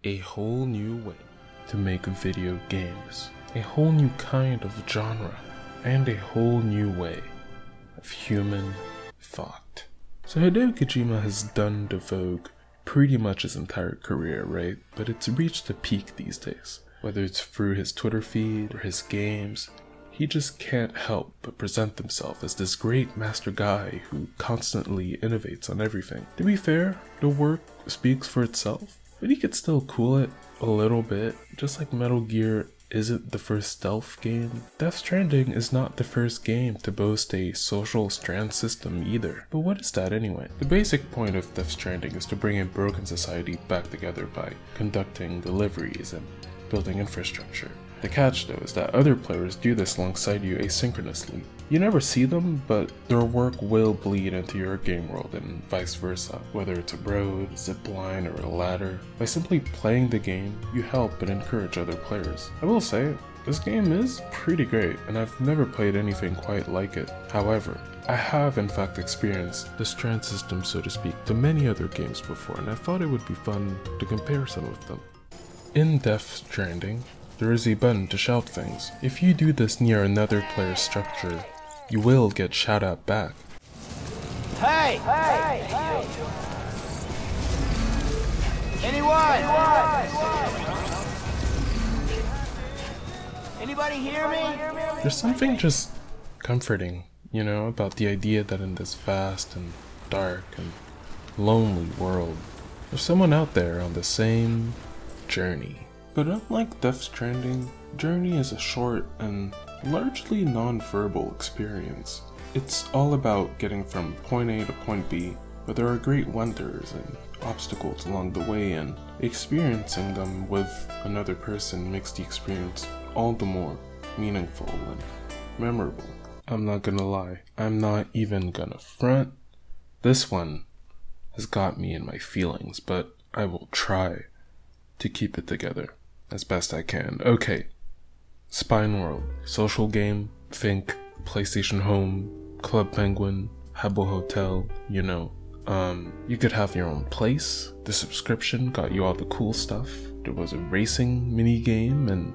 A whole new way to make video games, a whole new kind of genre, and a whole new way of human thought. So Hideo Kojima has done the Vogue pretty much his entire career, right? But it's reached a peak these days. Whether it's through his Twitter feed or his games, he just can't help but present himself as this great master guy who constantly innovates on everything. To be fair, the work speaks for itself, but he could still cool it a little bit. Just like Metal Gear isn't the first stealth game, Death Stranding is not the first game to boast a social strand system either. But what is that anyway? The basic point of Death Stranding is to bring a broken society back together by conducting deliveries and building infrastructure. The catch though is that other players do this alongside you asynchronously. You never see them, but their work will bleed into your game world and vice versa. Whether it's a road, zip line, or a ladder, by simply playing the game, you help and encourage other players. I will say, this game is pretty great, and I've never played anything quite like it. However, I have in fact experienced the Strand system, so to speak, to many other games before, and I thought it would be fun to compare some of them. In Death Stranding, there is a button to shout things. If you do this near another player's structure, you will get shout out back. Hey! Hey! Hey! Anyone? Anybody hear me? There's something just comforting, about the idea that in this vast and dark and lonely world, there's someone out there on the same journey. But unlike Death Stranding, Journey is a short and largely non-verbal experience. It's all about getting from point A to point B, but there are great wonders and obstacles along the way, and experiencing them with another person makes the experience all the more meaningful and memorable. I'm not gonna lie, I'm not even gonna front. This one has got me in my feelings, but I will try to keep it together as best I can. Okay, Spine World, social game, think PlayStation Home, Club Penguin, Habbo Hotel, you could have your own place. The subscription got you all the cool stuff. There was a racing mini game, and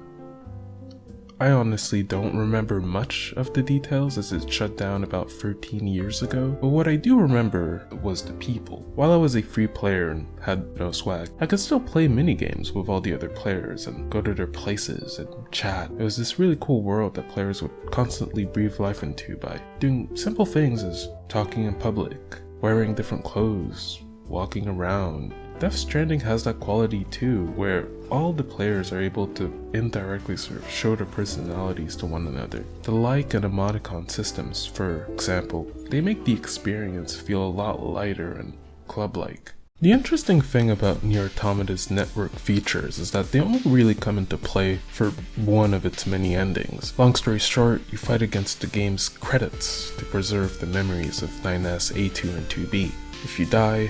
I honestly don't remember much of the details as it shut down about 13 years ago, but what I do remember was the people. While I was a free player and had no swag, I could still play minigames with all the other players and go to their places and chat. It was this really cool world that players would constantly breathe life into by doing simple things as talking in public, wearing different clothes, walking around. Death Stranding has that quality too, where all the players are able to indirectly sort of show their personalities to one another. The like and emoticon systems, for example, they make the experience feel a lot lighter and club-like. The interesting thing about Nier Automata's network features is that they only really come into play for one of its many endings. Long story short, you fight against the game's credits to preserve the memories of 9S, A2, and 2B. If you die,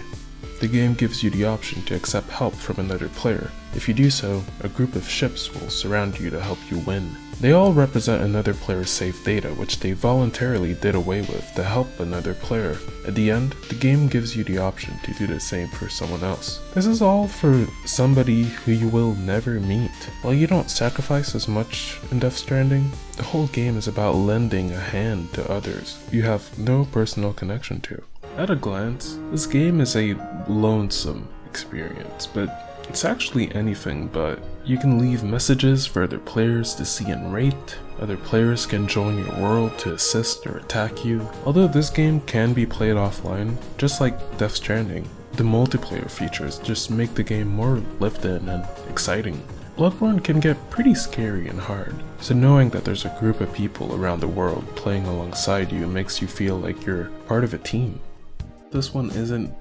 the game gives you the option to accept help from another player. If you do so, a group of ships will surround you to help you win. They all represent another player's saved data, which they voluntarily did away with to help another player. At the end, the game gives you the option to do the same for someone else. This is all for somebody who you will never meet. While you don't sacrifice as much in Death Stranding, the whole game is about lending a hand to others you have no personal connection to. At a glance, this game is a lonesome experience, but it's actually anything but. You can leave messages for other players to see and rate. Other players can join your world to assist or attack you. Although this game can be played offline, just like Death Stranding, the multiplayer features just make the game more lived in and exciting. Bloodborne can get pretty scary and hard, so knowing that there's a group of people around the world playing alongside you makes you feel like you're part of a team. This one isn't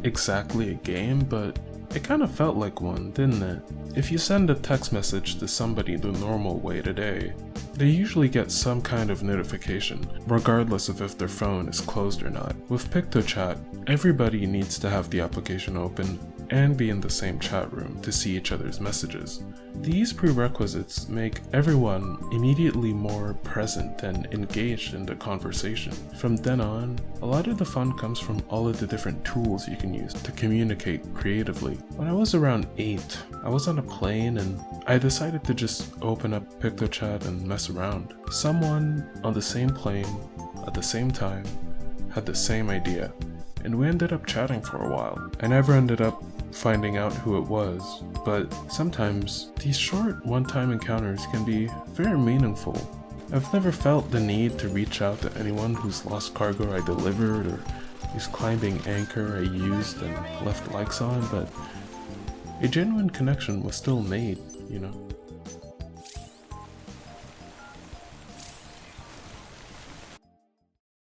exactly a game, but it kind of felt like one, didn't it? If you send a text message to somebody the normal way today, they usually get some kind of notification, regardless of if their phone is closed or not. With PictoChat, everybody needs to have the application open and be in the same chat room to see each other's messages. These prerequisites make everyone immediately more present and engaged in the conversation. From then on, a lot of the fun comes from all of the different tools you can use to communicate creatively. When I was around 8, I was on a plane and I decided to just open up PictoChat and mess around. Someone on the same plane at the same time had the same idea, and we ended up chatting for a while. I never ended up finding out who it was, but sometimes these short one-time encounters can be very meaningful. I've never felt the need to reach out to anyone whose lost cargo I delivered or whose climbing anchor I used and left likes on, but a genuine connection was still made, you know.